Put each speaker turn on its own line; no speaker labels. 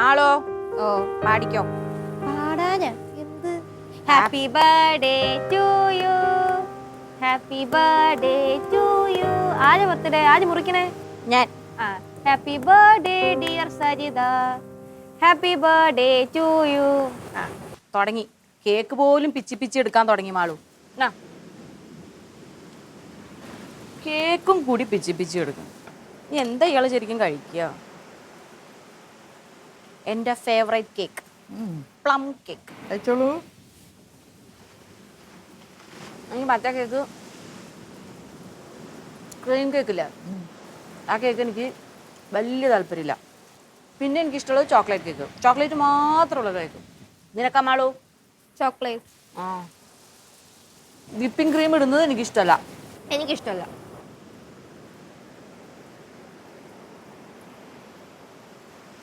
മാളോ
ഓ
പാടിക്കോ.
പാടാനാ എന്ത്? Happy birthday to you, happy birthday to you. ആര് ബർത്ത്ഡേ? ആര് മുറിക്കണേ?
ഞാൻ.
ആ happy birthday dear Saritha, happy birthday to you.
ആ തുടങ്ങി. കേക്ക് പോലും പിച്ചി പിച്ചി എടുക്കാൻ തുടങ്ങി മാളു. ആ കേക്കും കൂടി പിച്ചി പിച്ചി എടുക്കും. നീ എന്താ ഇയാള് ശരിക്കും കഴിക്കുക? എൻ്റെ ഫേവറേറ്റ് കേക്ക് പ്ലം കേക്ക്.
കഴിച്ചോളൂ.
എനിക്ക് മറ്റേ കേക്ക് ക്രീം കേക്കില്ല, ആ കേക്ക് എനിക്ക് വലിയ താല്പര്യമില്ല. പിന്നെ എനിക്കിഷ്ടമുള്ളത് ചോക്ലേറ്റ് കേക്ക്, ചോക്ലേറ്റ് മാത്രമുള്ള കേക്ക്. നിനക്കാ മാളു?
ചോക്ലേറ്റ്
ആ വിപ്പിംഗ് ക്രീം ഇടുന്നത് എനിക്കിഷ്ടമല്ല.
എനിക്കിഷ്ടമല്ല.